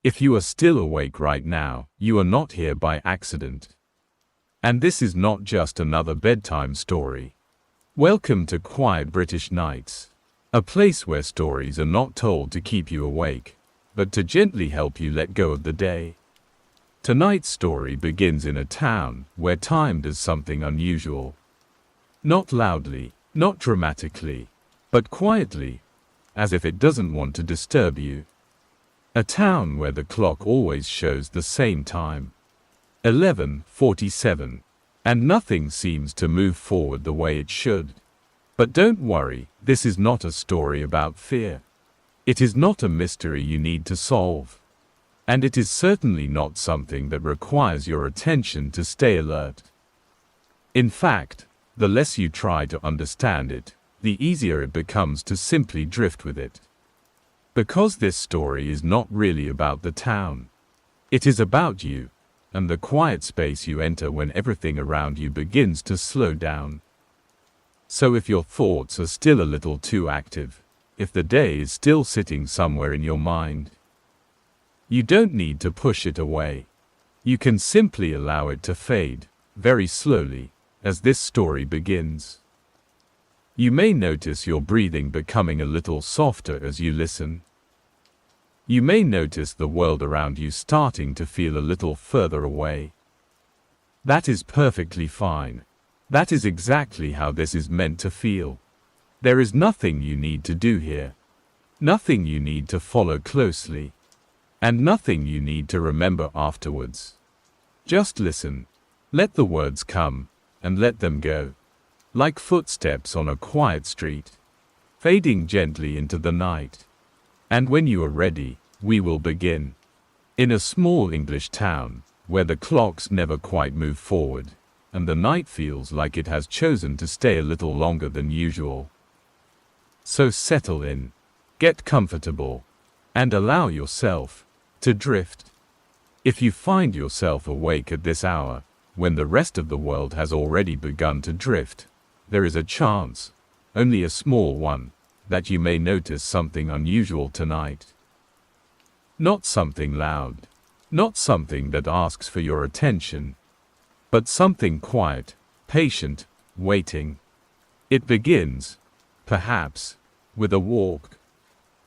If you are still awake right now, you are not here by accident. And this is not just another bedtime story. Welcome to Quiet British Nights, a place where stories are not told to keep you awake, but to gently help you let go of the day. Tonight's story begins in a town where time does something unusual. Not loudly, not dramatically, but quietly, as if it doesn't want to disturb you. A town where the clock always shows the same time, 11:47, and nothing seems to move forward the way it should. But don't worry, this is not a story about fear. It is not a mystery you need to solve. And it is certainly not something that requires your attention to stay alert. In fact, the less you try to understand it, the easier it becomes to simply drift with it. Because this story is not really about the town. It is about you, and the quiet space you enter when everything around you begins to slow down. So if your thoughts are still a little too active, if the day is still sitting somewhere in your mind, you don't need to push it away. You can simply allow it to fade, very slowly, as this story begins. You may notice your breathing becoming a little softer as you listen. You may notice the world around you starting to feel a little further away. That is perfectly fine. That is exactly how this is meant to feel. There is nothing you need to do here. Nothing you need to follow closely. And nothing you need to remember afterwards. Just listen. Let the words come, and let them go. Like footsteps on a quiet street, fading gently into the night. And when you are ready, we will begin. In a small English town, where the clocks never quite move forward, and the night feels like it has chosen to stay a little longer than usual. So settle in, get comfortable, and allow yourself to drift. If you find yourself awake at this hour, when the rest of the world has already begun to drift, there is a chance, only a small one, that you may notice something unusual tonight. Not something loud, not something that asks for your attention, but something quiet, patient, waiting. It begins, perhaps, with a walk.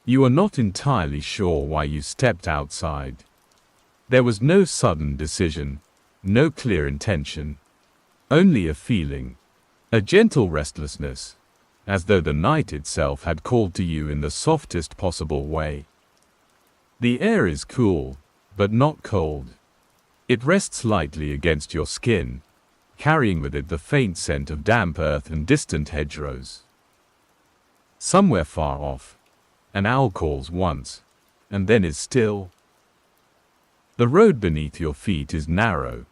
You are not entirely sure why you stepped outside. There was no sudden decision, no clear intention, only a feeling, a gentle restlessness, as though the night itself had called to you in the softest possible way. The air is cool, but not cold. It rests lightly against your skin, carrying with it the faint scent of damp earth and distant hedgerows. Somewhere far off, an owl calls once, and then is still. The road beneath your feet is narrow,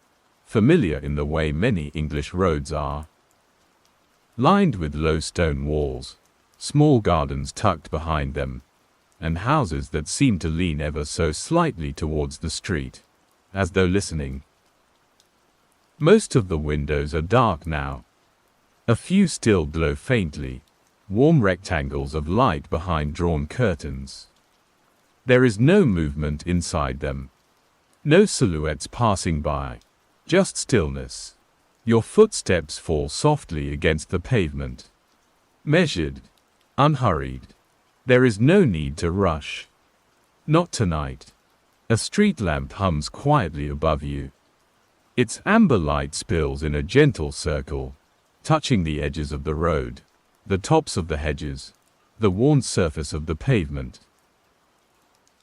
familiar in the way many English roads are. Lined with low stone walls, small gardens tucked behind them, and houses that seem to lean ever so slightly towards the street, as though listening. Most of the windows are dark now. A few still glow faintly, warm rectangles of light behind drawn curtains. There is no movement inside them. No silhouettes passing by. Just stillness. Your footsteps fall softly against the pavement. Measured. Unhurried. There is no need to rush. Not tonight. A street lamp hums quietly above you. Its amber light spills in a gentle circle, touching the edges of the road, the tops of the hedges, the worn surface of the pavement.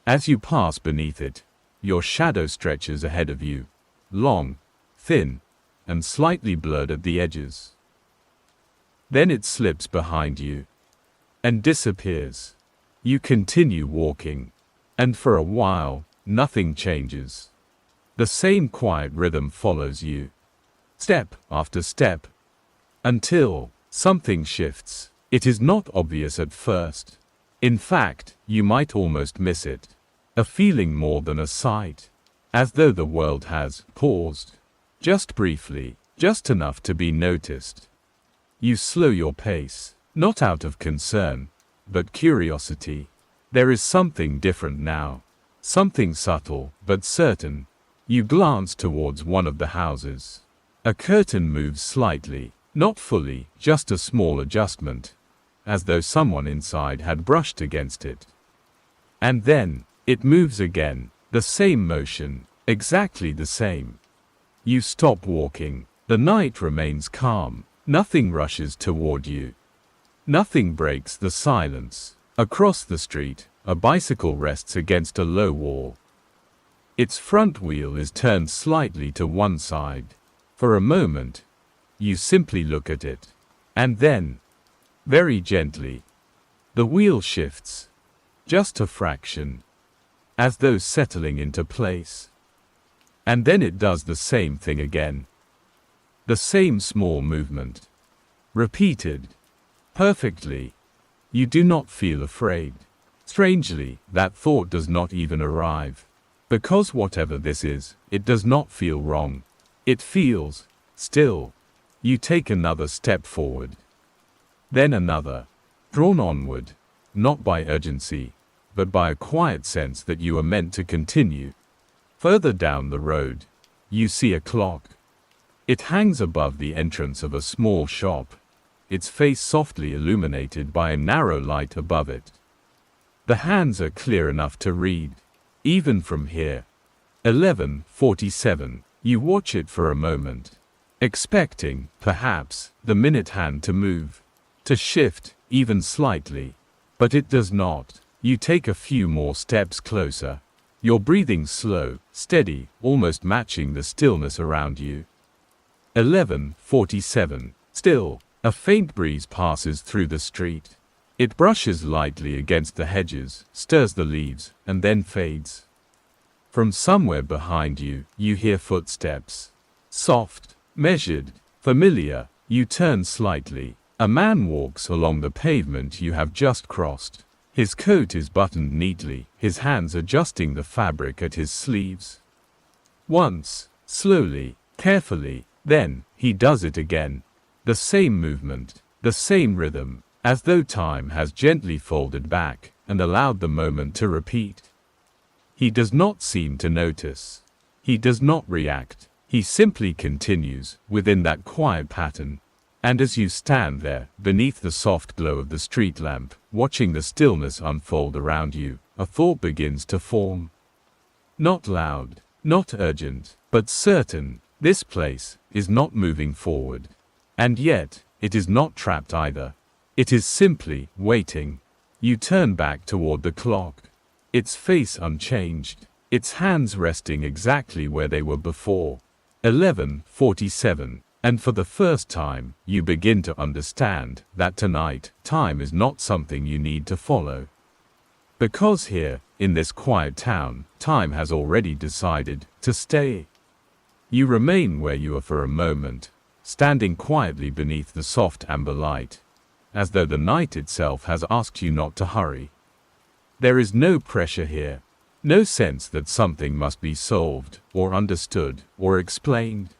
As you pass beneath it, your shadow stretches ahead of you, long, thin, and slightly blurred at the edges. Then it slips behind you and disappears. You continue walking, and for a while, nothing changes. The same quiet rhythm follows you, step after step, until something shifts. It is not obvious at first. In fact, you might almost miss it. A feeling more than a sight, as though the world has paused, just briefly, just enough to be noticed. You slow your pace, not out of concern, but curiosity. There is something different now, Something subtle, but certain. You glance towards one of the houses. A curtain moves slightly, not fully, just a small adjustment, as though someone inside had brushed against it. And then, it moves again, the same motion, exactly the same. You stop walking. The night remains calm. Nothing rushes toward you. Nothing breaks the silence. Across the street, a bicycle rests against a low wall. Its front wheel is turned slightly to one side. For a moment, you simply look at it. And then, very gently, the wheel shifts. Just a fraction, as though settling into place. And then it does the same thing again. The same small movement. Repeated. Perfectly. You do not feel afraid. Strangely, that thought does not even arrive. Because whatever this is, it does not feel wrong. It feels still. You take another step forward. Then another. Drawn onward, not by urgency, but by a quiet sense that you are meant to continue. Further down the road, you see a clock. It hangs above the entrance of a small shop, its face softly illuminated by a narrow light above it. The hands are clear enough to read, even from here. 11:47. You watch it for a moment, expecting, perhaps, the minute hand to move, to shift, even slightly. But it does not. You take a few more steps closer. Your breathing slow, steady, almost matching the stillness around you. 11:47. Still, a faint breeze passes through the street. It brushes lightly against the hedges, stirs the leaves, and then fades. From somewhere behind you, you hear footsteps. Soft, measured, familiar. You turn slightly. A man walks along the pavement you have just crossed. His coat is buttoned neatly, his hands adjusting the fabric at his sleeves. Once, slowly, carefully, then, he does it again. The same movement, the same rhythm, as though time has gently folded back and allowed the moment to repeat. He does not seem to notice. He does not react. He simply continues, within that quiet pattern. And as you stand there, beneath the soft glow of the street lamp, watching the stillness unfold around you, a thought begins to form. Not loud, not urgent, but certain. This place is not moving forward. And yet, it is not trapped either. It is simply waiting. You turn back toward the clock. Its face unchanged, its hands resting exactly where they were before. 11:47. And for the first time, you begin to understand that tonight, time is not something you need to follow. Because here, in this quiet town, time has already decided to stay. You remain where you are for a moment, standing quietly beneath the soft amber light, as though the night itself has asked you not to hurry. There is no pressure here, no sense that something must be solved, or understood, or explained.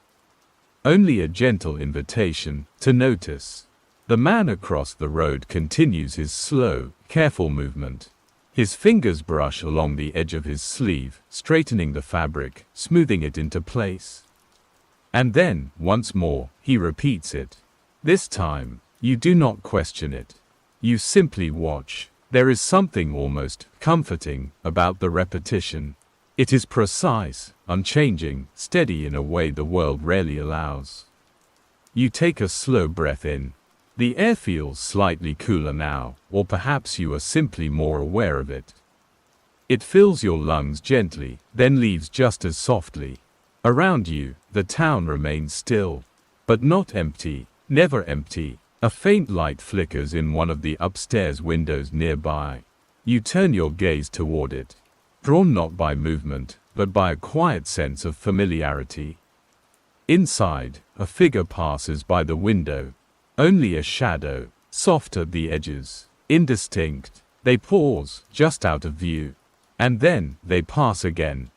Only a gentle invitation to notice. The man across the road continues his slow, careful movement. His fingers brush along the edge of his sleeve, straightening the fabric, smoothing it into place. And then, once more, he repeats it. This time, you do not question it. You simply watch. There is something almost comforting about the repetition. It is precise, unchanging, steady in a way the world rarely allows. You take a slow breath in. The air feels slightly cooler now, or perhaps you are simply more aware of it. It fills your lungs gently, then leaves just as softly. Around you, the town remains still, but not empty, never empty. A faint light flickers in one of the upstairs windows nearby. You turn your gaze toward it, drawn not by movement, but by a quiet sense of familiarity. Inside, a figure passes by the window. Only a shadow, soft at the edges, indistinct. They pause, just out of view. And then, they pass again.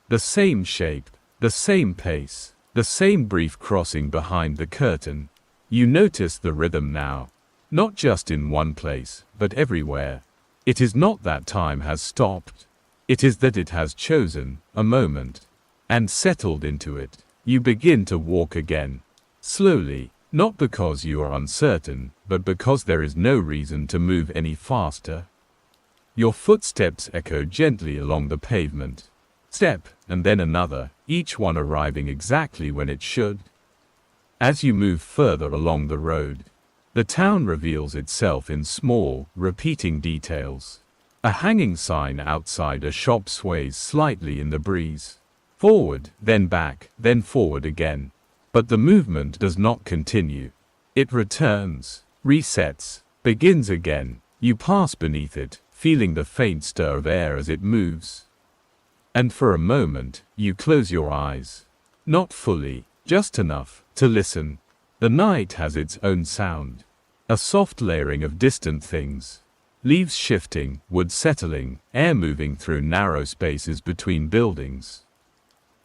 The same shape, the same pace, the same brief crossing behind the curtain. You notice the rhythm now. Not just in one place, but everywhere. It is not that time has stopped. It is that it has chosen a moment and settled into it. You begin to walk again, slowly, not because you are uncertain, but because there is no reason to move any faster. Your footsteps echo gently along the pavement. Step, and then another, each one arriving exactly when it should. As you move further along the road, the town reveals itself in small, repeating details. A hanging sign outside a shop sways slightly in the breeze. Forward, then back, then forward again. But the movement does not continue. It returns, resets, begins again. You pass beneath it, feeling the faint stir of air as it moves. And for a moment, you close your eyes. Not fully, just enough to listen. The night has its own sound. A soft layering of distant things. Leaves shifting, wood settling, air moving through narrow spaces between buildings.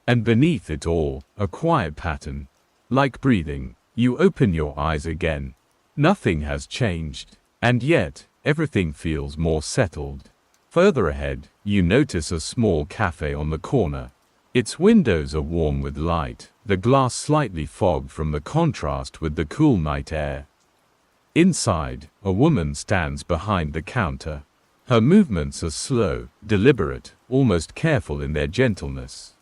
And beneath it all, a quiet pattern. Like breathing, you open your eyes again. Nothing has changed, and yet, everything feels more settled. Further ahead, you notice a small cafe on the corner. Its windows are warm with light, the glass slightly fogged from the contrast with the cool night air. Inside, a woman stands behind the counter. Her movements are slow, deliberate, almost careful in their gentleness.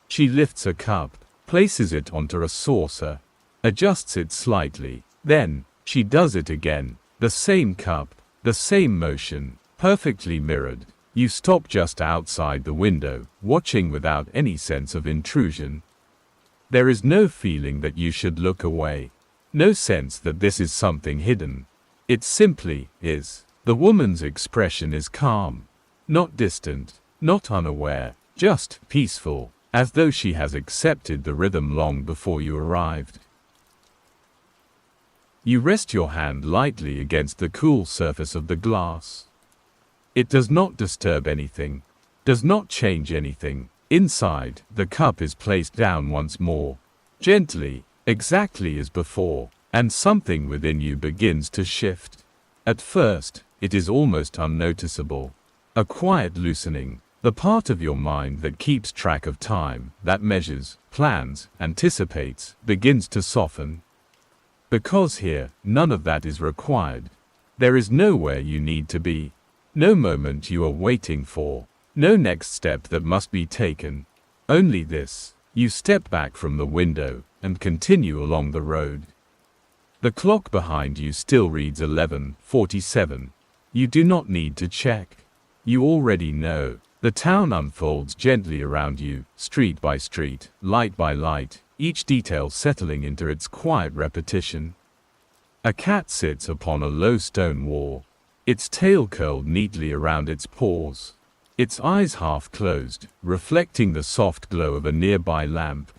She lifts a cup, places it onto a saucer, adjusts it slightly, then, she does it again. The same cup, the same motion, perfectly mirrored. You stop just outside the window, watching without any sense of intrusion. There is no feeling that you should look away. No sense that this is something hidden. It simply is. The woman's expression is calm. Not distant, not unaware, just peaceful, as though she has accepted the rhythm long before you arrived. You rest your hand lightly against the cool surface of the glass. It does not disturb anything, does not change anything. Inside, the cup is placed down once more, gently, exactly as before, and something within you begins to shift. At first, it is almost unnoticeable. A quiet loosening. The part of your mind that keeps track of time, that measures, plans, anticipates, begins to soften. Because here, none of that is required. There is nowhere you need to be. No moment you are waiting for. No next step that must be taken. Only this. You step back from the window and continue along the road. The clock behind you still reads 11:47. You do not need to check. You already know. The town unfolds gently around you, street by street, light by light, each detail settling into its quiet repetition. A cat sits upon a low stone wall, its tail curled neatly around its paws, its eyes half closed, reflecting the soft glow of a nearby lamp.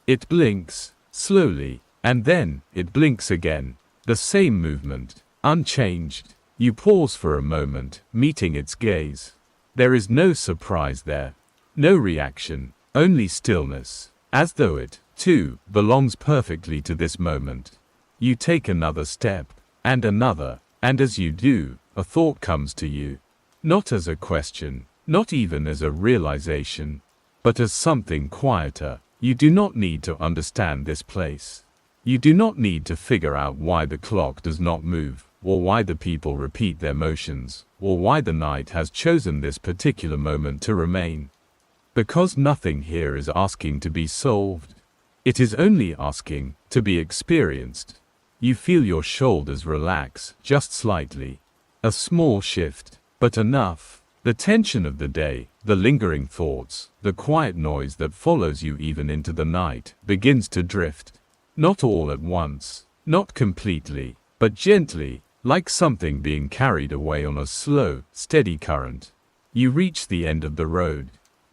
It blinks, slowly, and then it blinks again. The same movement, unchanged. You pause for a moment, meeting its gaze. There is no surprise there, no reaction, only stillness, as though it, too, belongs perfectly to this moment. You take another step, and another, and as you do, a thought comes to you. Not as a question, not even as a realization, but as something quieter. You do not need to understand this place. You do not need to figure out why the clock does not move, or why the people repeat their motions, or why the night has chosen this particular moment to remain. Because nothing here is asking to be solved. It is only asking to be experienced. You feel your shoulders relax, just slightly. A small shift, but enough. The tension of the day, the lingering thoughts, the quiet noise that follows you even into the night, begins to drift. Not all at once, not completely, but gently, like something being carried away on a slow, steady current. You reach the end of the road,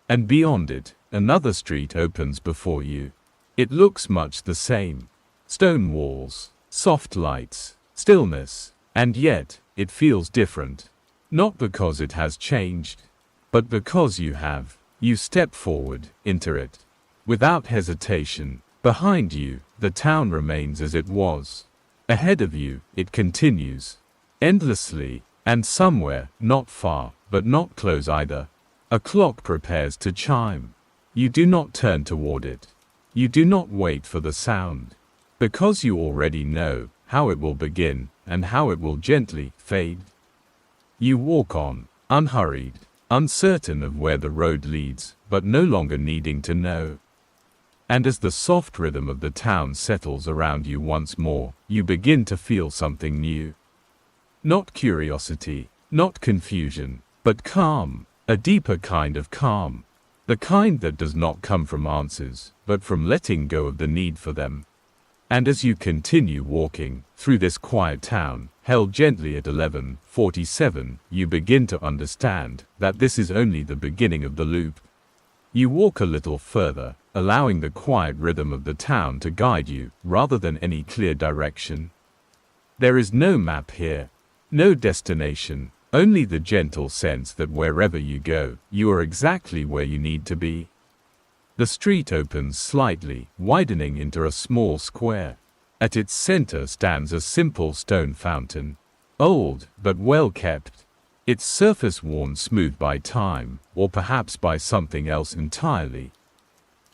and beyond it, another street opens before you. It looks much the same. Stone walls, soft lights, stillness, and yet, it feels different. Not because it has changed, but because you have. You step forward, enter it. Without hesitation. Behind you, the town remains as it was. Ahead of you, it continues. Endlessly, and somewhere, not far, but not close either. A clock prepares to chime. You do not turn toward it. You do not wait for the sound, because you already know how it will begin and how it will gently fade. You walk on, unhurried, uncertain of where the road leads, but no longer needing to know. And as the soft rhythm of the town settles around you once more, you begin to feel something new. Not curiosity, not confusion, but calm, a deeper kind of calm. The kind that does not come from answers, but from letting go of the need for them. And as you continue walking through this quiet town, held gently at 11:47, you begin to understand that this is only the beginning of the loop. You walk a little further, allowing the quiet rhythm of the town to guide you, rather than any clear direction. There is no map here, no destination, only the gentle sense that wherever you go, you are exactly where you need to be. The street opens slightly, widening into a small square. At its center stands a simple stone fountain, old but well kept, its surface worn smooth by time, or perhaps by something else entirely.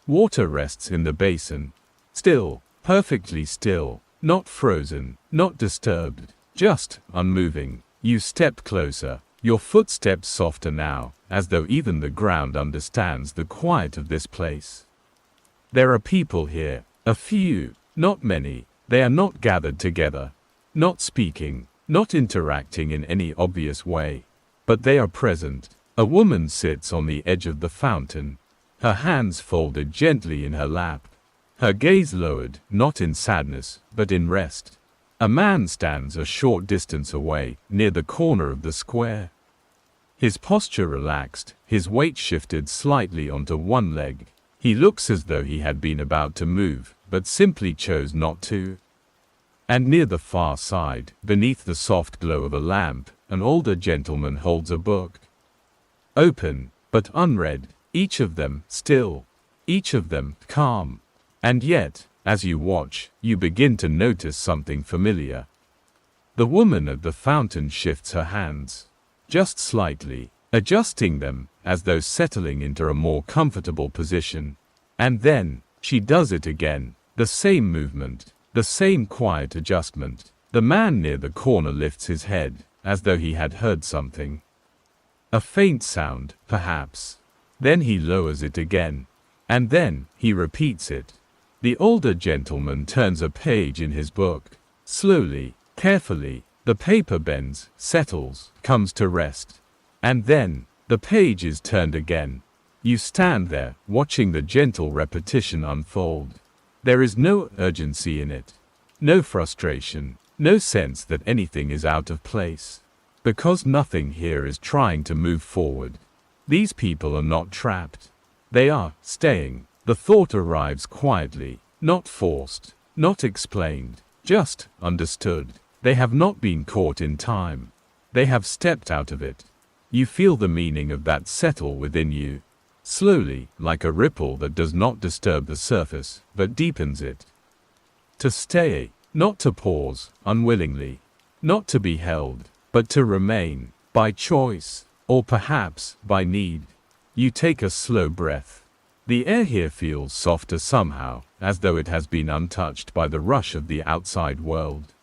Water rests in the basin, still, perfectly still, not frozen, not disturbed, just unmoving. You step closer, your footsteps softer now, as though even the ground understands the quiet of this place. There are people here, a few, not many. They are not gathered together, not speaking, not interacting in any obvious way, but they are present. A woman sits on the edge of the fountain, her hands folded gently in her lap, her gaze lowered, not in sadness, but in rest. A man stands a short distance away, near the corner of the square. His posture relaxed, his weight shifted slightly onto one leg. He looks as though he had been about to move, but simply chose not to. And near the far side, beneath the soft glow of a lamp, an older gentleman holds a book. Open, but unread, each of them still, each of them calm. And yet, as you watch, you begin to notice something familiar. The woman at the fountain shifts her hands, just slightly, adjusting them, as though settling into a more comfortable position. And then, she does it again, the same movement, the same quiet adjustment. The man near the corner lifts his head, as though he had heard something. A faint sound, perhaps. Then he lowers it again. And then, he repeats it. The older gentleman turns a page in his book. Slowly, carefully, the paper bends, settles, comes to rest. And then, the page is turned again. You stand there, watching the gentle repetition unfold. There is no urgency in it, no frustration, no sense that anything is out of place. Because nothing here is trying to move forward. These people are not trapped. They are staying. The thought arrives quietly, not forced, not explained, just understood. They have not been caught in time. They have stepped out of it. You feel the meaning of that settle within you, slowly, like a ripple that does not disturb the surface, but deepens it. To stay, not to pause, unwillingly, not to be held, but to remain, by choice, or perhaps by need. You take a slow breath. The air here feels softer somehow, as though it has been untouched by the rush of the outside world.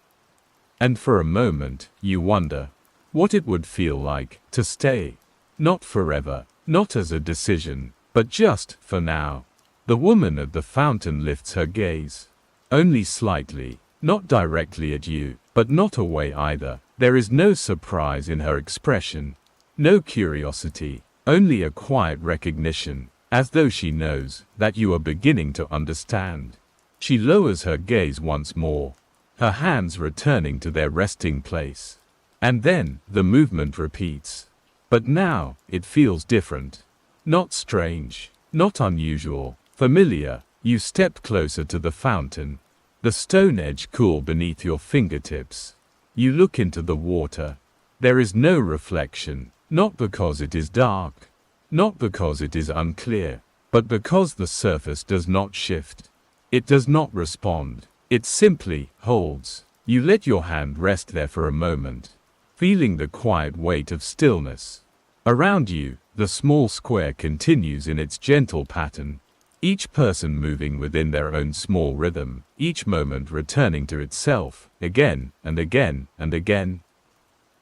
And for a moment, you wonder what it would feel like to stay. Not forever, not as a decision, but just for now. The woman at the fountain lifts her gaze. Only slightly, not directly at you, but not away either. There is no surprise in her expression, no curiosity, only a quiet recognition. As though she knows that you are beginning to understand. She lowers her gaze once more, her hands returning to their resting place. And then, the movement repeats. But now, it feels different. Not strange, not unusual, familiar. You step closer to the fountain, the stone edge cool beneath your fingertips. You look into the water. There is no reflection, not because it is dark. Not because it is unclear, but because the surface does not shift. It does not respond. It simply holds. You let your hand rest there for a moment, feeling the quiet weight of stillness. Around you, The small square continues in its gentle pattern, each person moving within their own small rhythm, each moment returning to itself, again and again and again.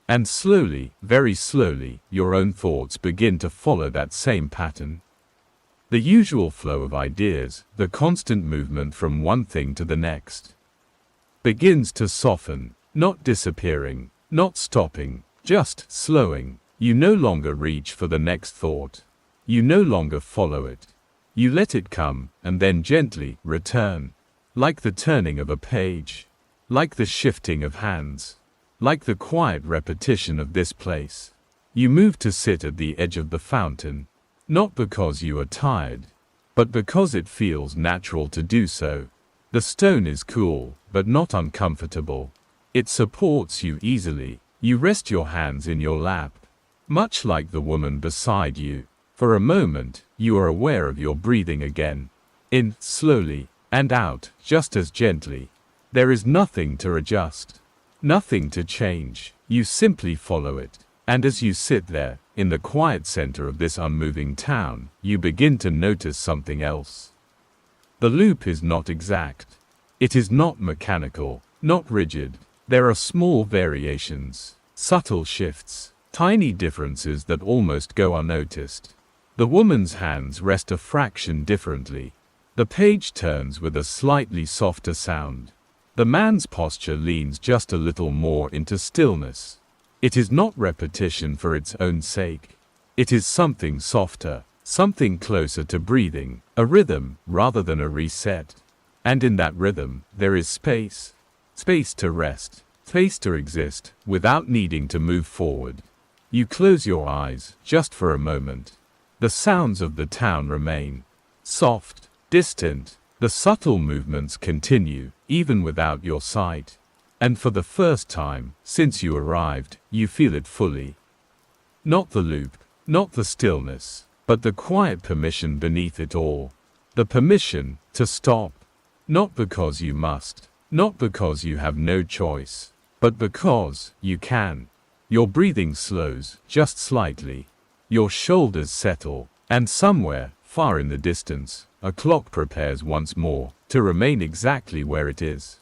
And slowly, very slowly, your own thoughts begin to follow that same pattern. The usual flow of ideas, the constant movement from one thing to the next, begins to soften, not disappearing, not stopping, just slowing. You no longer reach for the next thought. You no longer follow it. You let it come, and then gently return. Like the turning of a page. Like the shifting of hands. Like the quiet repetition of this place. You move to sit at the edge of the fountain. Not because you are tired, but because it feels natural to do so. The stone is cool, but not uncomfortable. It supports you easily. You rest your hands in your lap. Much like the woman beside you. For a moment, you are aware of your breathing again. In, slowly, and out, just as gently. There is nothing to adjust. Nothing to change. You simply follow it. And as you sit there, in the quiet center of this unmoving town, you begin to notice something else. The loop is not exact. It is not mechanical, not rigid. There are small variations, subtle shifts. Tiny differences that almost go unnoticed. The woman's hands rest a fraction differently. The page turns with a slightly softer sound. The man's posture leans just a little more into stillness. It is not repetition for its own sake. It is something softer, something closer to breathing, a rhythm rather than a reset. And in that rhythm, there is space. Space to rest, space to exist, without needing to move forward. You close your eyes, just for a moment. The sounds of the town remain. Soft, distant. The subtle movements continue, even without your sight. And for the first time, since you arrived, you feel it fully. Not the loop, not the stillness, but the quiet permission beneath it all. The permission to stop. Not because you must, not because you have no choice, but because you can. Your breathing slows, just slightly. Your shoulders settle, and somewhere, far in the distance, a clock prepares once more, to remain exactly where it is.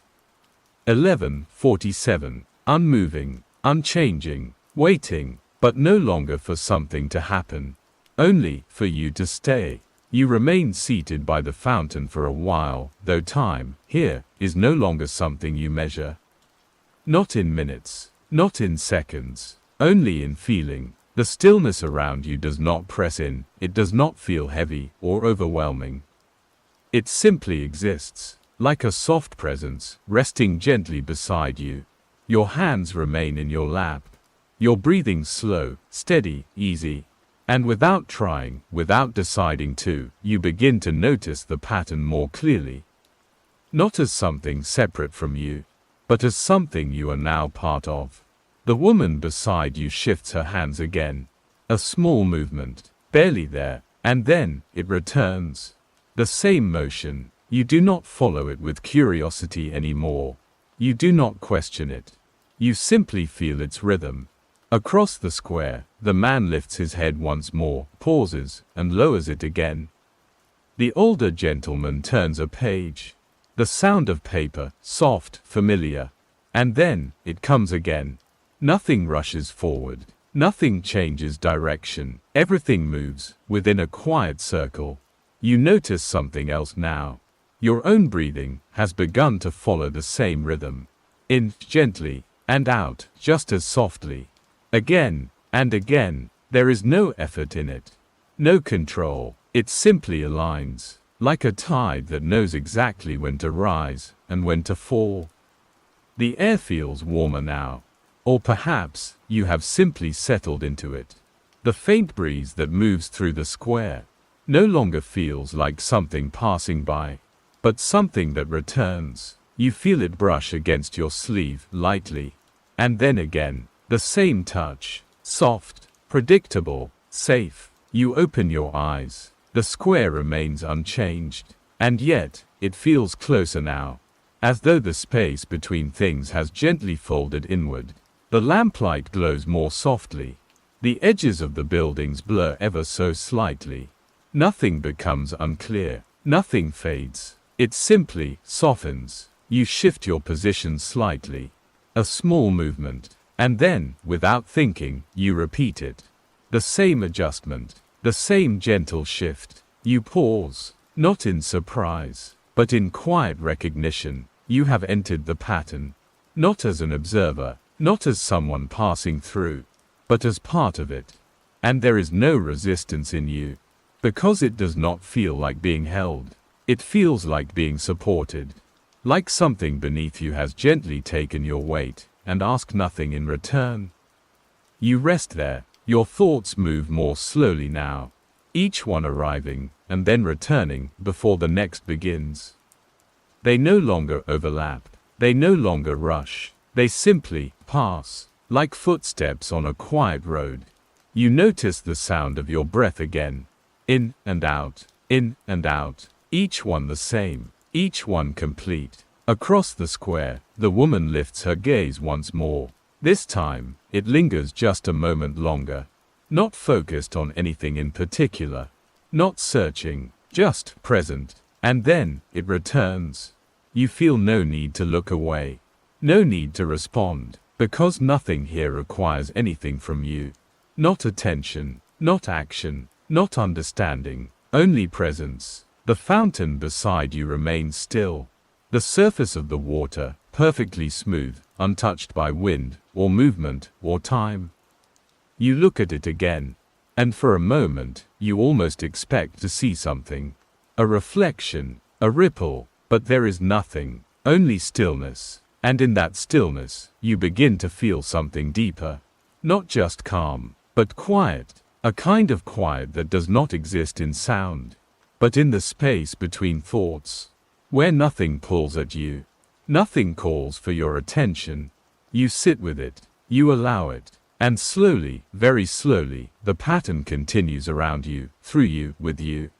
11:47, unmoving, unchanging, waiting, but no longer for something to happen. Only for you to stay. You remain seated by the fountain for a while, though time, here, is no longer something you measure. Not in minutes. Not in seconds, only in feeling. The stillness around you does not press in, it does not feel heavy or overwhelming. It simply exists, like a soft presence, resting gently beside you. Your hands remain in your lap. Your breathing slow, steady, easy. And without trying, without deciding to, you begin to notice the pattern more clearly. Not as something separate from you, but as something you are now part of. The woman beside you shifts her hands again. A small movement, barely there, and then it returns. The same motion. You do not follow it with curiosity anymore. You do not question it. You simply feel its rhythm. Across the square, the man lifts his head once more, pauses, and lowers it again. The older gentleman turns a page. The sound of paper, soft, familiar. And then, it comes again. Nothing rushes forward. Nothing changes direction. Everything moves, within a quiet circle. You notice something else now. Your own breathing has begun to follow the same rhythm. In, gently, and out, just as softly. Again, and again. There is no effort in it. No control. It simply aligns. Like a tide that knows exactly when to rise, and when to fall. The air feels warmer now. Or perhaps, you have simply settled into it. The faint breeze that moves through the square no longer feels like something passing by, but something that returns. You feel it brush against your sleeve, lightly. And then again, the same touch. Soft, predictable, safe. You open your eyes. The square remains unchanged, and yet, it feels closer now, as though the space between things has gently folded inward. The lamplight glows more softly. The edges of the buildings blur ever so slightly. Nothing becomes unclear. Nothing fades. It simply softens. You shift your position slightly. A small movement. And then, without thinking, you repeat it. The same adjustment. The same gentle shift. You pause. Not in surprise, but in quiet recognition. You have entered the pattern. Not as an observer. Not as someone passing through, but as part of it. And there is no resistance in you. Because it does not feel like being held. It feels like being supported. Like something beneath you has gently taken your weight and asked nothing in return. You rest there. Your thoughts move more slowly now. Each one arriving and then returning before the next begins. They no longer overlap. They no longer rush. They simply pass, like footsteps on a quiet road. You notice the sound of your breath again. In and out, each one the same, each one complete. Across the square, the woman lifts her gaze once more. This time, it lingers just a moment longer. Not focused on anything in particular. Not searching, just present. And then, it returns. You feel no need to look away. No need to respond, because nothing here requires anything from you. Not attention, not action, not understanding, only presence. The fountain beside you remains still. The surface of the water, perfectly smooth, untouched by wind, or movement, or time. You look at it again, and for a moment, you almost expect to see something. A reflection, a ripple, but there is nothing, only stillness. And in that stillness, you begin to feel something deeper. Not just calm, but quiet. A kind of quiet that does not exist in sound, but in the space between thoughts. Where nothing pulls at you. Nothing calls for your attention. You sit with it. You allow it. And slowly, very slowly, the pattern continues around you, through you, with you.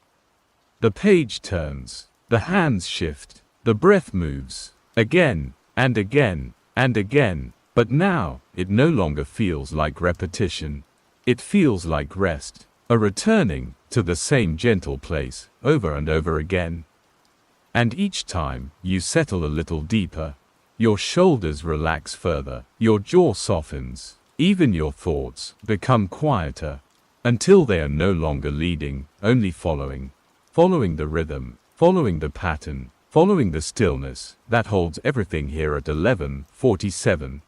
The page turns. The hands shift. The breath moves. Again. And again, and again, but now, it no longer feels like repetition. It feels like rest, a returning to the same gentle place, over and over again. And each time, you settle a little deeper. Your shoulders relax further, your jaw softens, even your thoughts become quieter, until they are no longer leading, only following. Following the rhythm, following the pattern. Following the stillness that holds everything here at 11:47.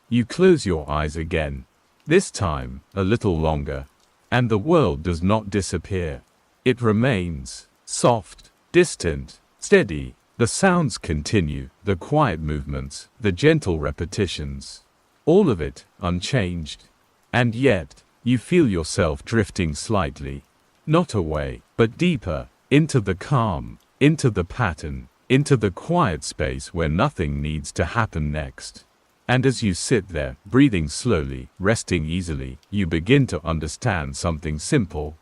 You close your eyes again, this time a little longer, and the world does not disappear. It remains soft, distant, steady. The sounds continue, the quiet movements, the gentle repetitions, all of it unchanged. And yet, you feel yourself drifting slightly, not away, but deeper, into the calm. Into the pattern, into the quiet space where nothing needs to happen next. And as you sit there, breathing slowly, resting easily, you begin to understand something simple.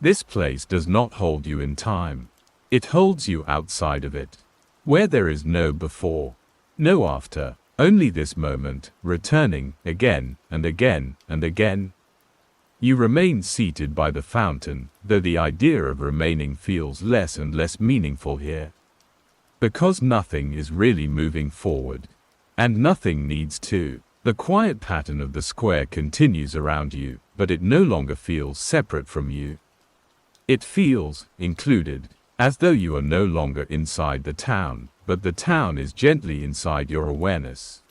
This place does not hold you in time. It holds you outside of it, where there is no before, no after, only this moment, returning again and again and again. You remain seated by the fountain, though the idea of remaining feels less and less meaningful here. Because nothing is really moving forward. And nothing needs to. The quiet pattern of the square continues around you, but it no longer feels separate from you. It feels included, as though you are no longer inside the town, but the town is gently inside your awareness.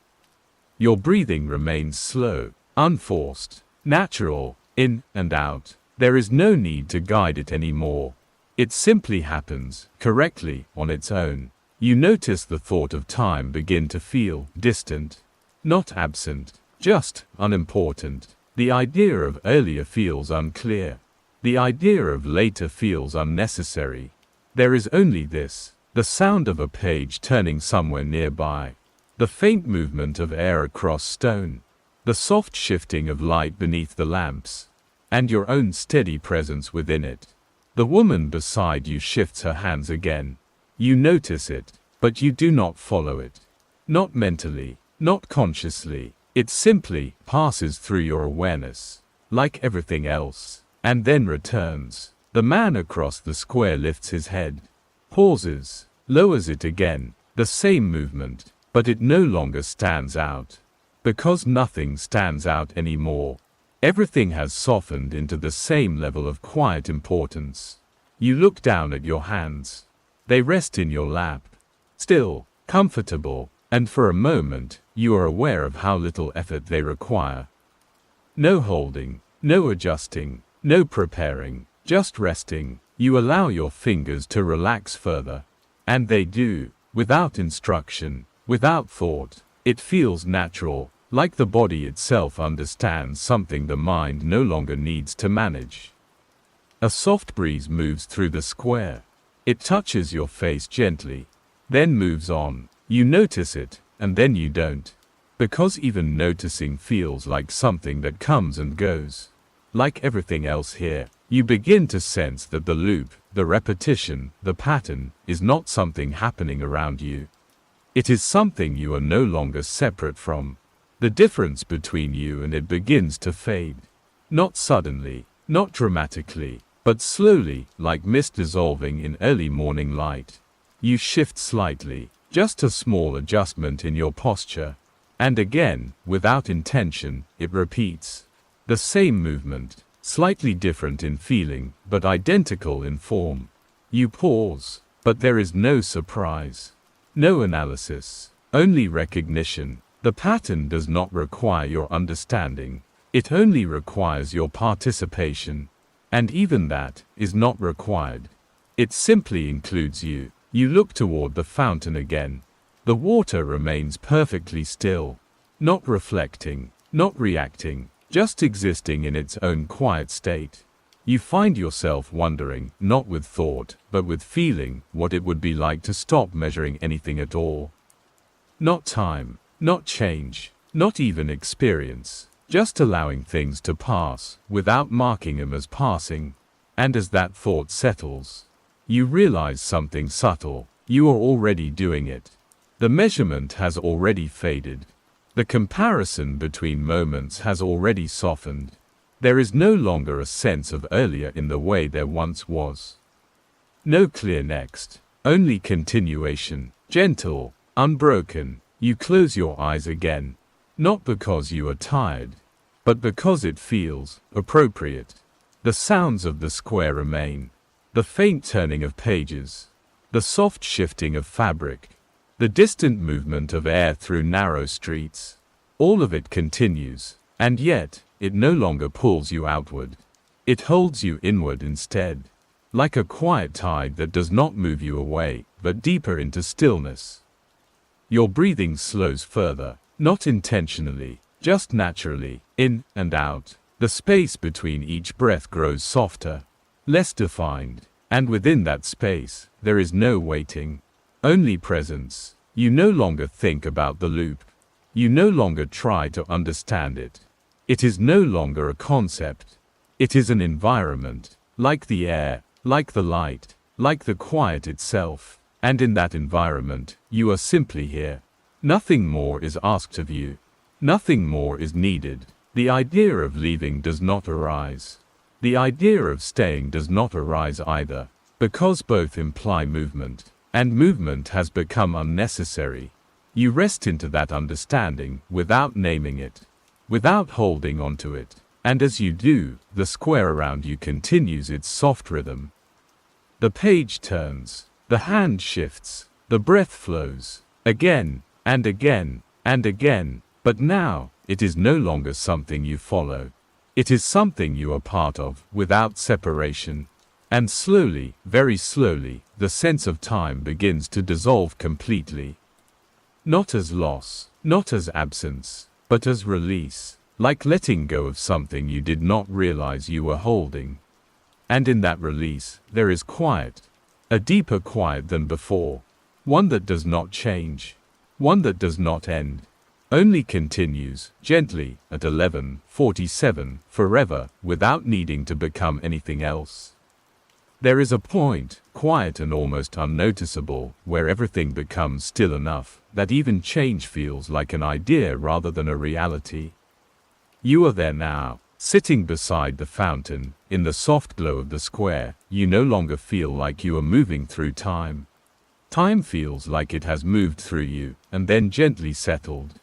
Your breathing remains slow, unforced, natural. In and out. There is no need to guide it anymore. It simply happens, correctly, on its own. You notice the thought of time begin to feel distant. Not absent, just unimportant. The idea of earlier feels unclear. The idea of later feels unnecessary. There is only this, the sound of a page turning somewhere nearby. The faint movement of air across stone. The soft shifting of light beneath the lamps, and your own steady presence within it. The woman beside you shifts her hands again. You notice it, but you do not follow it. Not mentally, not consciously. It simply passes through your awareness, like everything else, and then returns. The man across the square lifts his head, pauses, lowers it again, the same movement, but it no longer stands out. Because nothing stands out anymore. Everything has softened into the same level of quiet importance. You look down at your hands. They rest in your lap, still, comfortable, and for a moment, you are aware of how little effort they require. No holding, no adjusting, no preparing, just resting. You allow your fingers to relax further. And they do, without instruction, without thought. It feels natural, like the body itself understands something the mind no longer needs to manage. A soft breeze moves through the square. It touches your face gently, then moves on. You notice it, and then you don't. Because even noticing feels like something that comes and goes. Like everything else here, you begin to sense that the loop, the repetition, the pattern, is not something happening around you. It is something you are no longer separate from. The difference between you and it begins to fade. Not suddenly, not dramatically, but slowly, like mist dissolving in early morning light. You shift slightly, just a small adjustment in your posture. And again, without intention, it repeats. The same movement, slightly different in feeling, but identical in form. You pause, but there is no surprise. No analysis, only recognition. The pattern does not require your understanding. It only requires your participation. And even that is not required. It simply includes you. You look toward the fountain again. The water remains perfectly still. Not reflecting, not reacting, just existing in its own quiet state. You find yourself wondering, not with thought, but with feeling, what it would be like to stop measuring anything at all. Not time, not change, not even experience, just allowing things to pass, without marking them as passing. And as that thought settles, you realize something subtle. You are already doing it. The measurement has already faded. The comparison between moments has already softened. There is no longer a sense of earlier in the way there once was. No clear next, only continuation, gentle, unbroken. You close your eyes again, not because you are tired, but because it feels appropriate. The sounds of the square remain, the faint turning of pages, the soft shifting of fabric, the distant movement of air through narrow streets. All of it continues, and yet, it no longer pulls you outward. It holds you inward instead, like a quiet tide that does not move you away, but deeper into stillness. Your breathing slows further, not intentionally, just naturally, in and out. The space between each breath grows softer, less defined, and within that space, there is no waiting, only presence. You no longer think about the loop. You no longer try to understand it. It is no longer a concept. It is an environment, like the air, like the light, like the quiet itself. And in that environment, you are simply here. Nothing more is asked of you. Nothing more is needed. The idea of leaving does not arise. The idea of staying does not arise either, because both imply movement, and movement has become unnecessary. You rest into that understanding without naming it, without holding onto it, and as you do, the square around you continues its soft rhythm. The page turns, the hand shifts, the breath flows, again, and again, and again, but now, it is no longer something you follow. It is something you are part of, without separation. And slowly, very slowly, the sense of time begins to dissolve completely. Not as loss, not as absence, but as release, like letting go of something you did not realize you were holding. And in that release, there is quiet, a deeper quiet than before, one that does not change, one that does not end, only continues, gently, at 11:47, forever, without needing to become anything else. There is a point, quiet and almost unnoticeable, where everything becomes still enough that even change feels like an idea rather than a reality. You are there now, sitting beside the fountain, in the soft glow of the square. You no longer feel like you are moving through time. Time feels like it has moved through you, and then gently settled.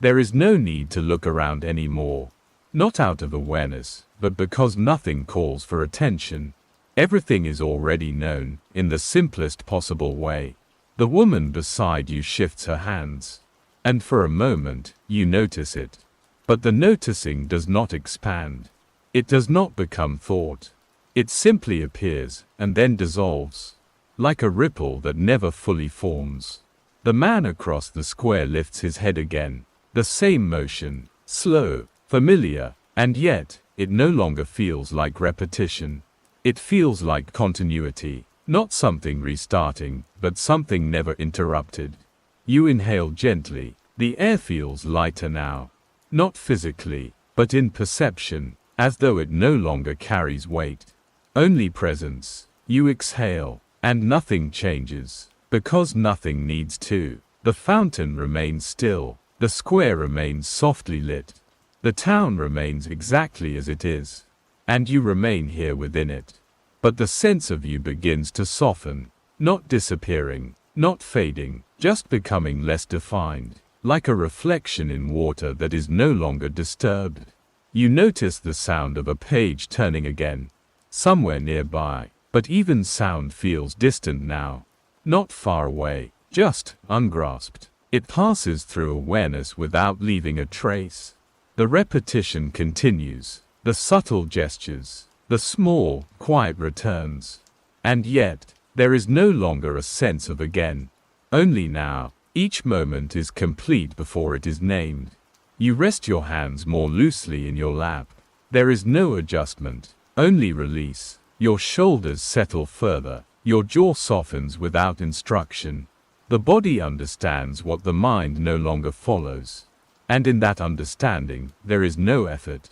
There is no need to look around anymore. Not out of awareness, but because nothing calls for attention. Everything is already known, in the simplest possible way. The woman beside you shifts her hands. And for a moment, you notice it. But the noticing does not expand. It does not become thought. It simply appears, and then dissolves. Like a ripple that never fully forms. The man across the square lifts his head again. The same motion, slow, familiar, and yet, it no longer feels like repetition. It feels like continuity, not something restarting, but something never interrupted. You inhale gently. The air feels lighter now. Not physically, but in perception, as though it no longer carries weight. Only presence. You exhale. And nothing changes, because nothing needs to. The fountain remains still, the square remains softly lit. The town remains exactly as it is. And you remain here within it. But the sense of you begins to soften, not disappearing, not fading, just becoming less defined, like a reflection in water that is no longer disturbed. You notice the sound of a page turning again, somewhere nearby. But even sound feels distant now. Not far away, just ungrasped. It passes through awareness without leaving a trace. The repetition continues. The subtle gestures. The small, quiet returns. And yet, there is no longer a sense of again. Only now. Each moment is complete before it is named. You rest your hands more loosely in your lap. There is no adjustment, only release. Your shoulders settle further, your jaw softens without instruction. The body understands what the mind no longer follows. And in that understanding, there is no effort.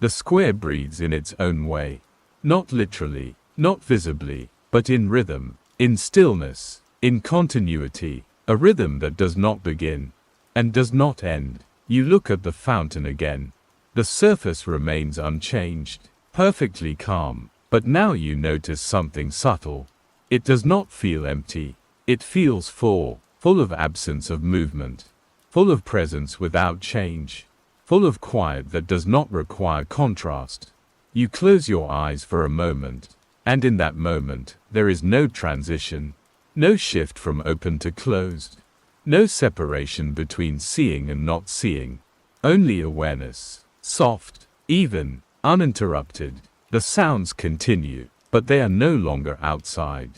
The square breathes in its own way. Not literally, not visibly, but in rhythm, in stillness, in continuity. A rhythm that does not begin, and does not end. You look at the fountain again. The surface remains unchanged, perfectly calm. But now you notice something subtle. It does not feel empty. It feels full, full of absence of movement, full of presence without change, full of quiet that does not require contrast. You close your eyes for a moment, and in that moment, there is no transition, no shift from open to closed, no separation between seeing and not seeing, only awareness, soft, even, uninterrupted. The sounds continue, but they are no longer outside.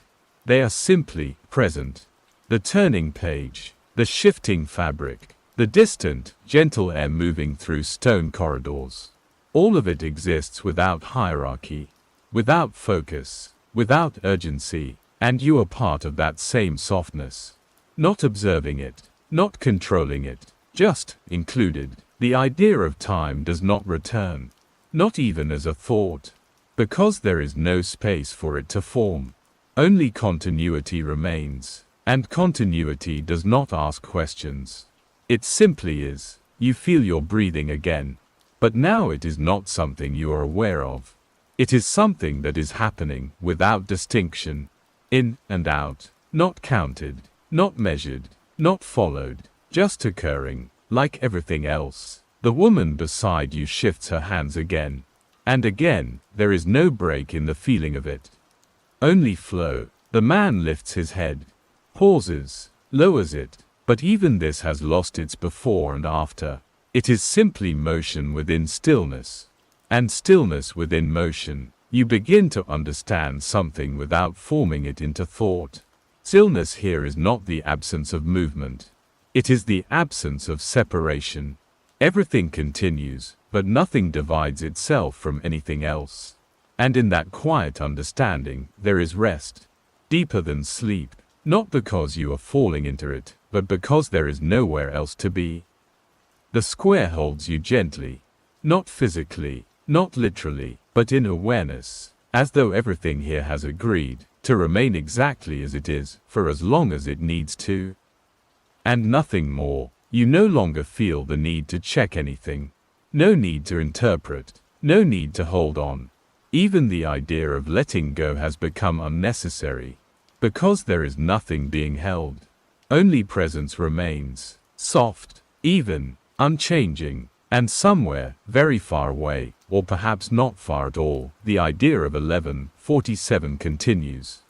They are simply present. The turning page, the shifting fabric, the distant, gentle air moving through stone corridors. All of it exists without hierarchy, without focus, without urgency, and you are part of that same softness. Not observing it, not controlling it, just included. The idea of time does not return, not even as a thought. Because there is no space for it to form. Only continuity remains, and continuity does not ask questions. It simply is. You feel your breathing again. But now it is not something you are aware of. It is something that is happening without distinction. In and out, not counted, not measured, not followed, just occurring, like everything else. The woman beside you shifts her hands again. And again, there is no break in the feeling of it. Only flow. The man lifts his head, pauses, lowers it, but even this has lost its before and after. It is simply motion within stillness. And stillness within motion. You begin to understand something without forming it into thought. Stillness here is not the absence of movement. It is the absence of separation. Everything continues, but nothing divides itself from anything else. And in that quiet understanding, there is rest. Deeper than sleep, not because you are falling into it, but because there is nowhere else to be. The square holds you gently. Not physically, not literally, but in awareness. as though everything here has agreed to remain exactly as it is for as long as it needs to. And nothing more. You no longer feel the need to check anything. No need to interpret. No need to hold on. Even the idea of letting go has become unnecessary, because there is nothing being held. Only presence remains, soft, even, unchanging, and somewhere, very far away, or perhaps not far at all, the idea of 1147 continues.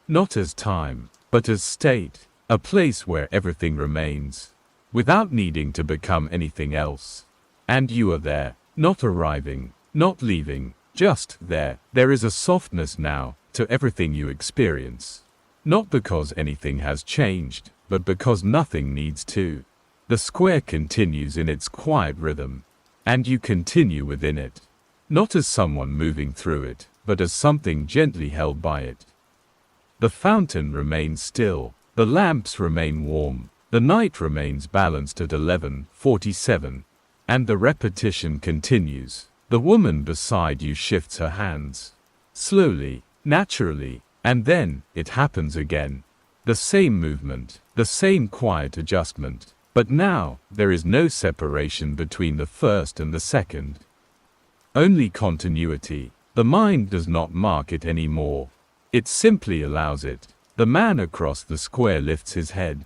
Not as time, but as state, a place where everything remains, without needing to become anything else. And you are there, not arriving, not leaving, just there. There is a softness now to everything you experience. Not because anything has changed, but because nothing needs to. The square continues in its quiet rhythm, and you continue within it. Not as someone moving through it, but as something gently held by it. The fountain remains still, the lamps remain warm, the night remains balanced at 1147, and the repetition continues. The woman beside you shifts her hands. Slowly, naturally, and then, it happens again. The same movement, the same quiet adjustment, but now, there is no separation between the first and the second. Only continuity. The mind does not mark it anymore. It simply allows it. The man across the square lifts his head.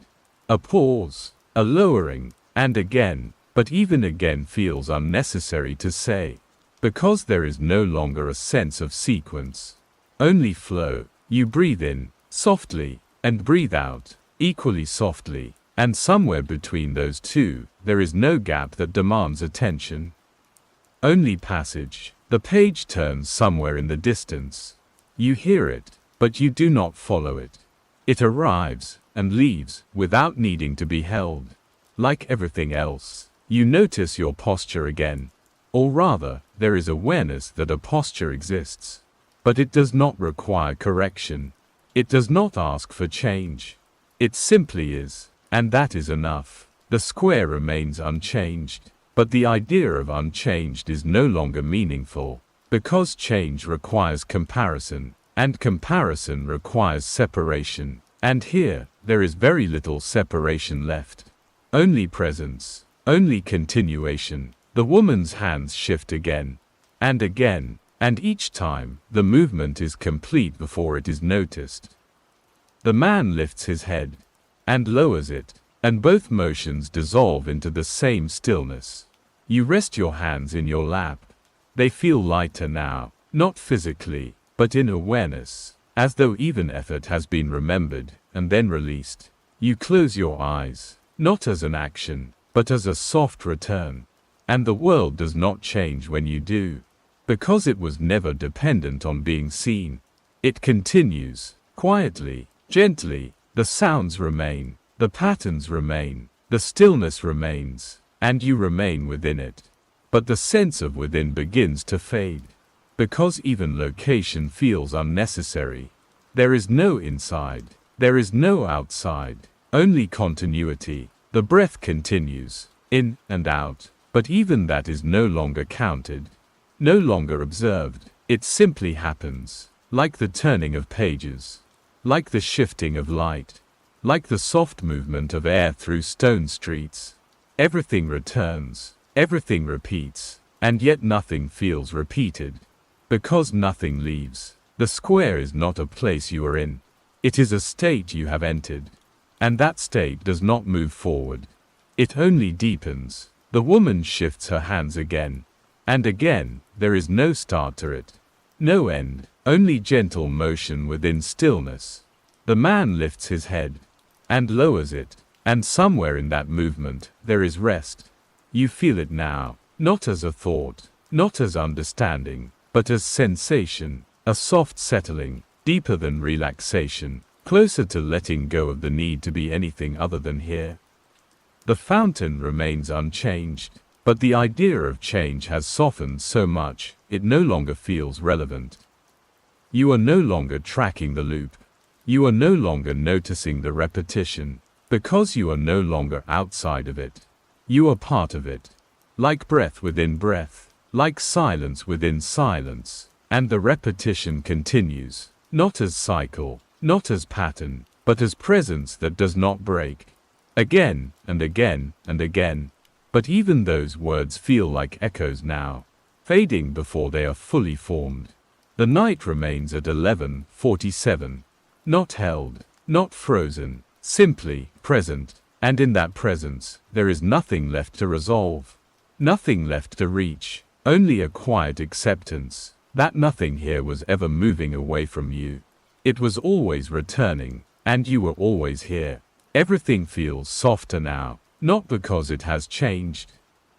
A pause, a lowering, and again, but even again feels unnecessary to say. Because there is no longer a sense of sequence. Only flow. You breathe in, softly, and breathe out, equally softly, and somewhere between those two, there is no gap that demands attention. Only passage. The page turns somewhere in the distance. You hear it, but you do not follow it. It arrives, and leaves, without needing to be held. Like everything else, you notice your posture again. Or rather, there is awareness that a posture exists. But it does not require correction. It does not ask for change. It simply is, and that is enough. The square remains unchanged, but the idea of unchanged is no longer meaningful, because change requires comparison, and comparison requires separation, and here, there is very little separation left. Only presence, only continuation. The woman's hands shift again, and each time, the movement is complete before it is noticed. The man lifts his head, and lowers it, and both motions dissolve into the same stillness. You rest your hands in your lap. They feel lighter now, not physically, but in awareness, as though even effort has been remembered, and then released. You close your eyes, not as an action, but as a soft return. And the world does not change when you do, because it was never dependent on being seen. It continues, quietly, gently. The sounds remain, the patterns remain, the stillness remains, and you remain within it. But the sense of within begins to fade, because even location feels unnecessary. There is no inside, there is no outside, only continuity. The breath continues, in and out. But even that is no longer counted, no longer observed. It simply happens, like the turning of pages, like the shifting of light, like the soft movement of air through stone streets. Everything returns, everything repeats, and yet nothing feels repeated, because nothing leaves. The square is not a place you are in. It is a state you have entered, and that state does not move forward. It only deepens. The woman shifts her hands again, and again. There is no start to it, no end, only gentle motion within stillness. The man lifts his head, and lowers it, and somewhere in that movement, there is rest. You feel it now, not as a thought, not as understanding, but as sensation, a soft settling, deeper than relaxation, closer to letting go of the need to be anything other than here. The fountain remains unchanged, but the idea of change has softened so much, it no longer feels relevant. You are no longer tracking the loop. You are no longer noticing the repetition, because you are no longer outside of it. You are part of it. Like breath within breath, like silence within silence, And the repetition continues, not as cycle, not as pattern, but as presence that does not break. Again, and again, and again. But even those words feel like echoes now, fading before they are fully formed. The night remains at 11:47. Not held, not frozen, simply present. And in that presence, there is nothing left to resolve. Nothing left to reach. Only a quiet acceptance that nothing here was ever moving away from you. It was always returning, and you were always here. Everything feels softer now, not because it has changed,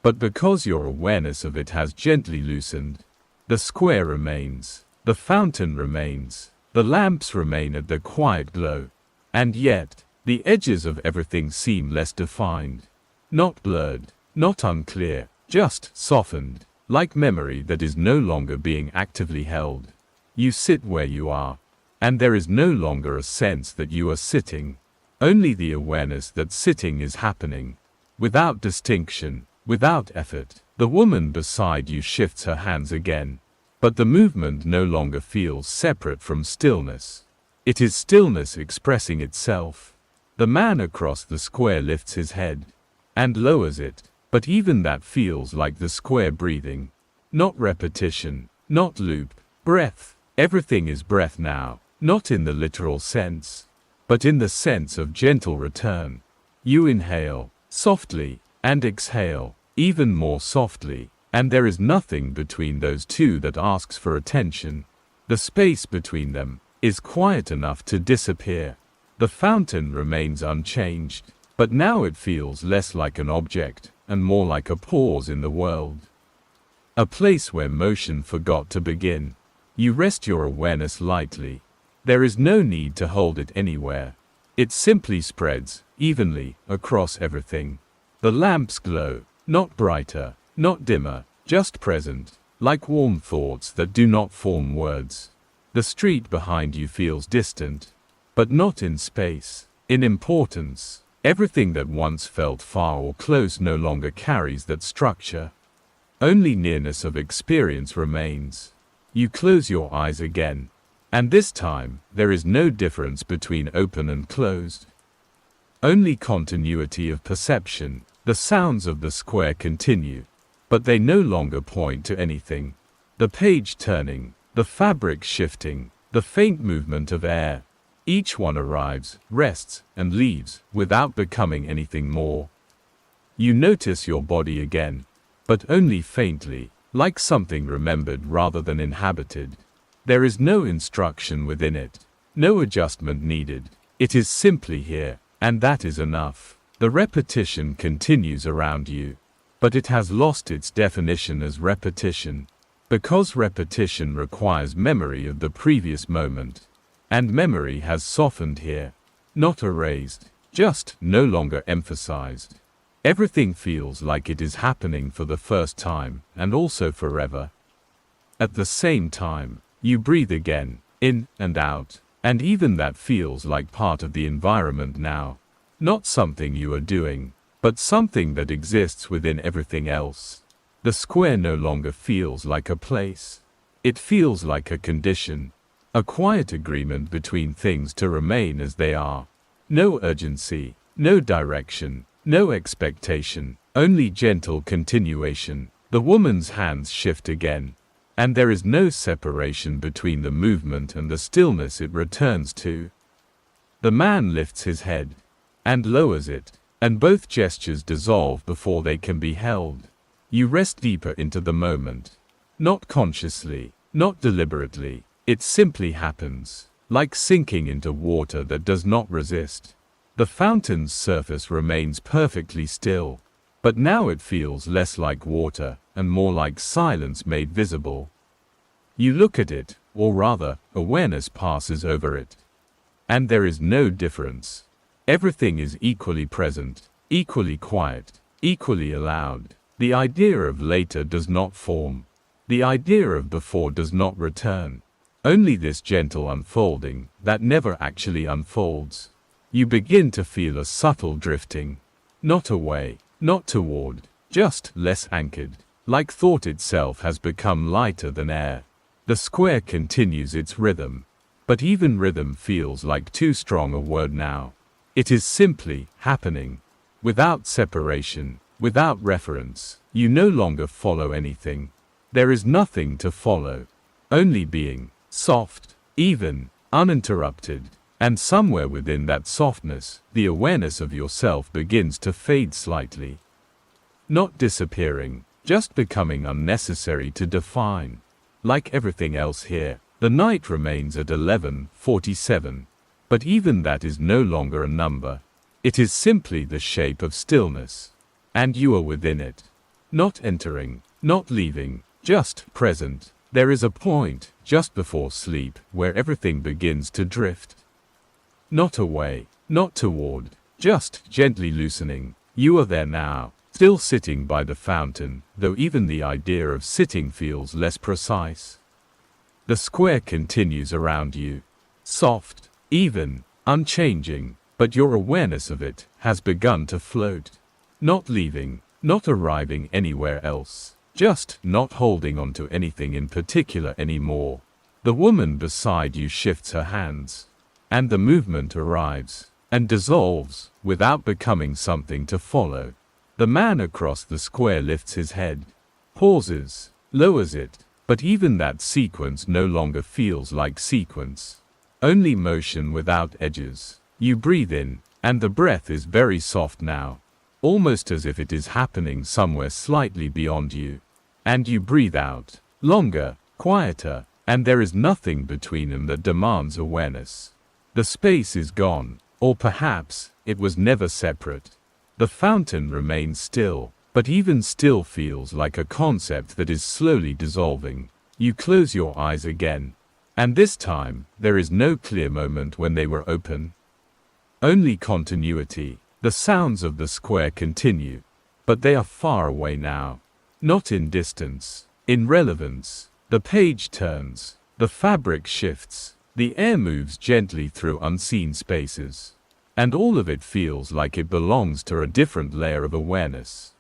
but because your awareness of it has gently loosened. The square remains, the fountain remains, the lamps remain at their quiet glow. And yet, the edges of everything seem less defined. Not blurred, not unclear, just softened, like memory that is no longer being actively held. You sit where you are, and there is no longer a sense that you are sitting. Only the awareness that sitting is happening, without distinction, without effort. The woman beside you shifts her hands again, but the movement no longer feels separate from stillness. It is stillness expressing itself. The man across the square lifts his head and lowers it, but even that feels like the square breathing. Not repetition, not loop, breath. Everything is breath now, not in the literal sense, but in the sense of gentle return. You inhale, softly, and exhale, even more softly, and there is nothing between those two that asks for attention. The space between them is quiet enough to disappear. The fountain remains unchanged, but now it feels less like an object, and more like a pause in the world. A place where motion forgot to begin. You rest your awareness lightly. There is no need to hold it anywhere. It simply spreads, evenly, across everything. The lamps glow, not brighter, not dimmer, just present, like warm thoughts that do not form words. The street behind you feels distant, but not in space, in importance. Everything that once felt far or close no longer carries that structure. Only nearness of experience remains. You close your eyes again, and this time, there is no difference between open and closed. Only continuity of perception. The sounds of the square continue, but they no longer point to anything. The page turning, the fabric shifting, the faint movement of air. Each one arrives, rests, and leaves, without becoming anything more. You notice your body again, but only faintly, like something remembered rather than inhabited. There is no instruction within it, no adjustment needed. It is simply here, and that is enough. The repetition continues around you, but it has lost its definition as repetition, because repetition requires memory of the previous moment. And memory has softened here, not erased, just no longer emphasized. Everything feels like it is happening for the first time, and also forever. At the same time, you breathe again, in and out, and even that feels like part of the environment now. Not something you are doing, but something that exists within everything else. The square no longer feels like a place. It feels like a condition. A quiet agreement between things to remain as they are. No urgency, no direction, no expectation, only gentle continuation. The woman's hands shift again, and there is no separation between the movement and the stillness it returns to. The man lifts his head and lowers it, and both gestures dissolve before they can be held. You rest deeper into the moment, not consciously, not deliberately. It simply happens, like sinking into water that does not resist. The fountain's surface remains perfectly still, but now it feels less like water and more like silence made visible. You look at it, or rather, awareness passes over it. And there is no difference. Everything is equally present, equally quiet, equally allowed. The idea of later does not form. The idea of before does not return. Only this gentle unfolding that never actually unfolds. You begin to feel a subtle drifting. Not away, not toward, just less anchored, like thought itself has become lighter than air. The square continues its rhythm. But even rhythm feels like too strong a word now. It is simply happening. Without separation, without reference, you no longer follow anything. There is nothing to follow. Only being, soft, even, uninterrupted. And somewhere within that softness, the awareness of yourself begins to fade slightly. Not disappearing, just becoming unnecessary to define. Like everything else here, the night remains at 11:47. But even that is no longer a number. It is simply the shape of stillness. And you are within it. Not entering, not leaving, just present. There is a point, just before sleep, where everything begins to drift. Not away, not toward, just gently loosening. You are there now, still sitting by the fountain, though even the idea of sitting feels less precise. The square continues around you. Soft, even, unchanging, but your awareness of it has begun to float. Not leaving, not arriving anywhere else, just not holding on to anything in particular anymore. The woman beside you shifts her hands. And the movement arrives, and dissolves, without becoming something to follow. The man across the square lifts his head, pauses, lowers it, but even that sequence no longer feels like sequence. Only motion without edges. You breathe in, and the breath is very soft now, almost as if it is happening somewhere slightly beyond you. And you breathe out, longer, quieter, and there is nothing between them that demands awareness. The space is gone, or perhaps it was never separate. The fountain remains still, but even still feels like a concept that is slowly dissolving. You close your eyes again, and this time there is no clear moment when they were open. Only continuity. The sounds of the square continue, but they are far away now. Not in distance, in relevance. The page turns, the fabric shifts. The air moves gently through unseen spaces, and all of it feels like it belongs to a different layer of awareness.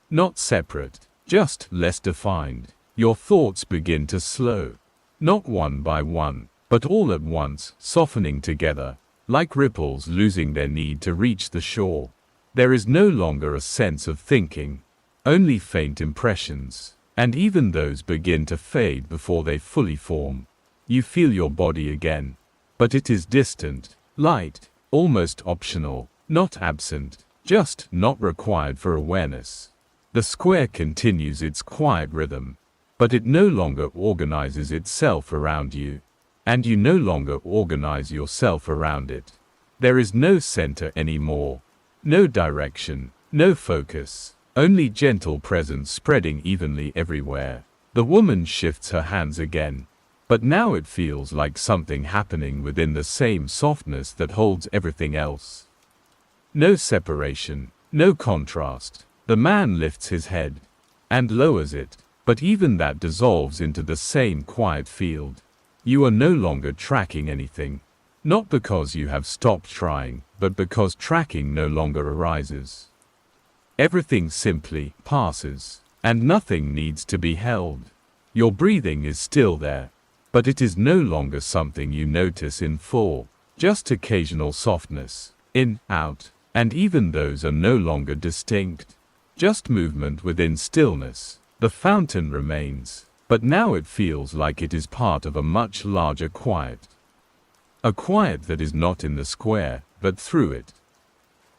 Not separate, just less defined. Your thoughts begin to slow, not one by one, but all at once, softening together, like ripples losing their need to reach the shore. There is no longer a sense of thinking, only faint impressions, and even those begin to fade before they fully form. You feel your body again, but it is distant, light, almost optional, not absent, just not required for awareness. The square continues its quiet rhythm, but it no longer organizes itself around you, and you no longer organize yourself around it. There is no center anymore, no direction, no focus, only gentle presence spreading evenly everywhere. The woman shifts her hands again. But now it feels like something happening within the same softness that holds everything else. No separation, no contrast. The man lifts his head and lowers it, but even that dissolves into the same quiet field. You are no longer tracking anything, not because you have stopped trying, but because tracking no longer arises. Everything simply passes, and nothing needs to be held. Your breathing is still there, but it is no longer something you notice in full, just occasional softness, in, out, and even those are no longer distinct. Just movement within stillness. The fountain remains, but now it feels like it is part of a much larger quiet. A quiet that is not in the square, but through it.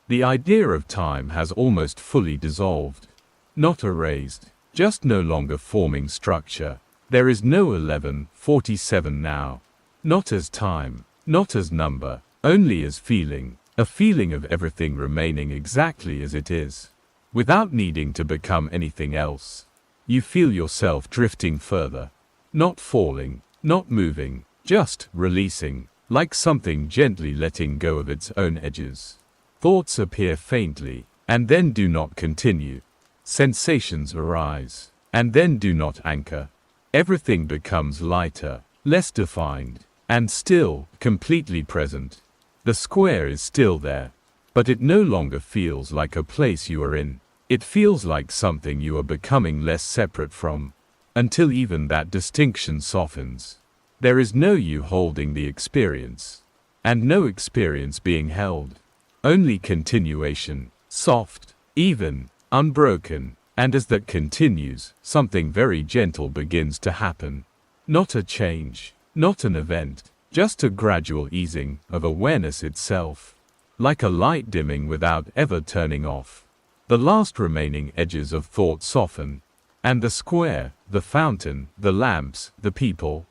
The idea of time has almost fully dissolved. Not erased, just no longer forming structure. There is no 11:47 now. Not as time, not as number, only as feeling. A feeling of everything remaining exactly as it is, without needing to become anything else. You feel yourself drifting further. Not falling, not moving, just releasing, like something gently letting go of its own edges. Thoughts appear faintly, and then do not continue. Sensations arise, and then do not anchor. Everything becomes lighter, less defined, and still, completely present. The square is still there, but it no longer feels like a place you are in. It feels like something you are becoming less separate from. until even that distinction softens. There is no you holding the experience, and no experience being held. Only continuation, soft, even, unbroken, and as that continues, something very gentle begins to happen. Not a change, not an event, just a gradual easing of awareness itself. Like a light dimming without ever turning off. The last remaining edges of thought soften, and the square, the fountain, the lamps, the people,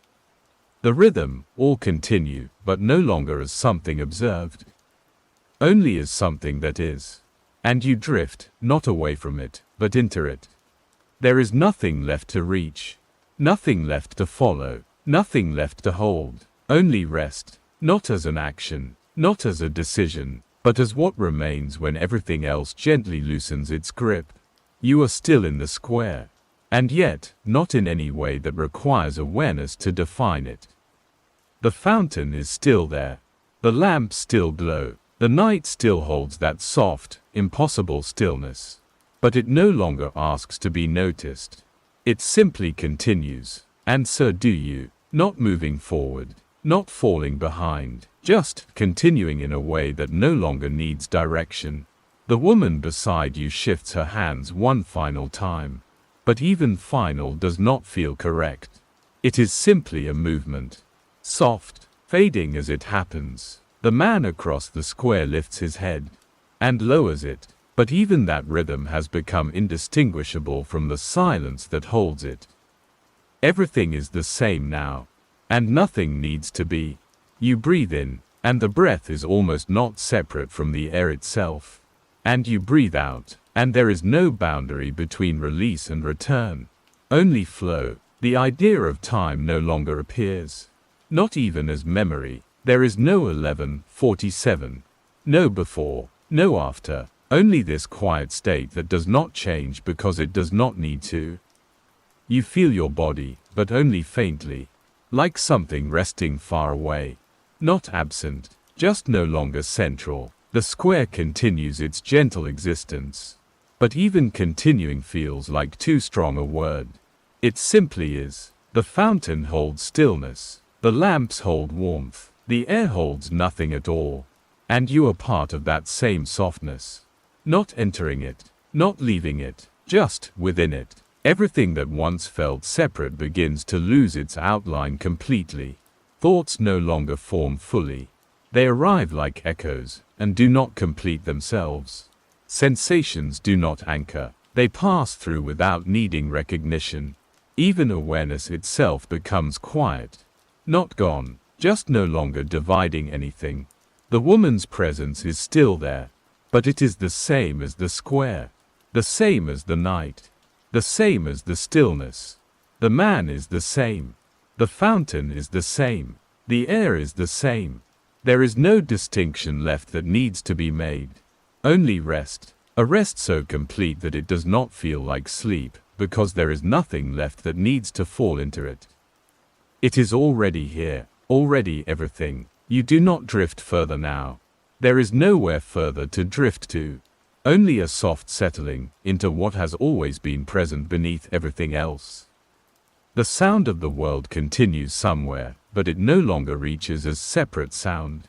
the rhythm, all continue, but no longer as something observed, only as something that is. And you drift, not away from it, but into it. There is nothing left to reach, nothing left to follow, nothing left to hold, only rest, not as an action, not as a decision, but as what remains when everything else gently loosens its grip. You are still in the square, and yet, not in any way that requires awareness to define it. The fountain is still there, the lamps still glow, the night still holds that soft, impossible stillness. But it no longer asks to be noticed. It simply continues, and so do you, not moving forward, not falling behind, just continuing in a way that no longer needs direction. The woman beside you shifts her hands one final time, but even final does not feel correct. It is simply a movement, soft, fading as it happens. The man across the square lifts his head and lowers it, but even that rhythm has become indistinguishable from the silence that holds it. Everything is the same now, and nothing needs to be. You breathe in, and the breath is almost not separate from the air itself. And you breathe out, and there is no boundary between release and return. Only flow. The idea of time no longer appears. Not even as memory. There is no 11:47. No before, no after. Only this quiet state that does not change because it does not need to. You feel your body, but only faintly. Like something resting far away. Not absent, just no longer central. The square continues its gentle existence. But even continuing feels like too strong a word. It simply is. The fountain holds stillness. The lamps hold warmth. The air holds nothing at all. And you are part of that same softness. Not entering it, not leaving it, just within it. Everything that once felt separate begins to lose its outline completely. Thoughts no longer form fully. They arrive like echoes, and do not complete themselves. Sensations do not anchor. They pass through without needing recognition. Even awareness itself becomes quiet. Not gone, just no longer dividing anything. The woman's presence is still there, but it is the same as the square, the same as the night, the same as the stillness. The man is the same. The fountain is the same. The air is the same. There is no distinction left that needs to be made. Only rest. A rest so complete that it does not feel like sleep, because there is nothing left that needs to fall into it. It is already here, already everything. You do not drift further now. There is nowhere further to drift to. Only a soft settling into what has always been present beneath everything else. The sound of the world continues somewhere, but it no longer reaches as separate sound.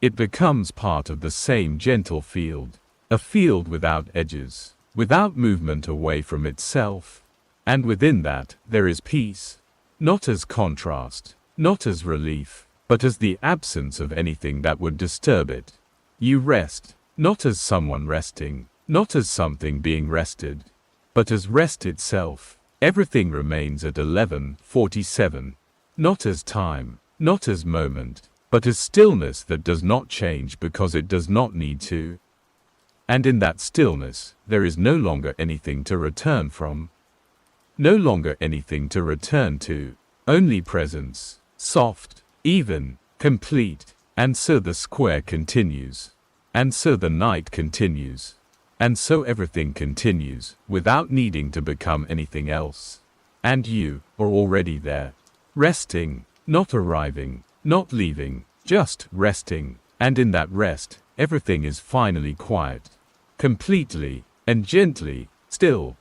It becomes part of the same gentle field, a field without edges, without movement away from itself. And within that, there is peace, not as contrast, not as relief, but as the absence of anything that would disturb it. You rest, not as someone resting, not as something being rested, but as rest itself. Everything remains at 11:47, not as time, not as moment, but as stillness that does not change because it does not need to. And in that stillness, there is no longer anything to return from. No longer anything to return to, only presence, soft, even, complete. And so the square continues. And so the night continues. And so everything continues, without needing to become anything else. And you are already there. Resting, not arriving, not leaving, just resting. And in that rest, everything is finally quiet. Completely, and gently, still.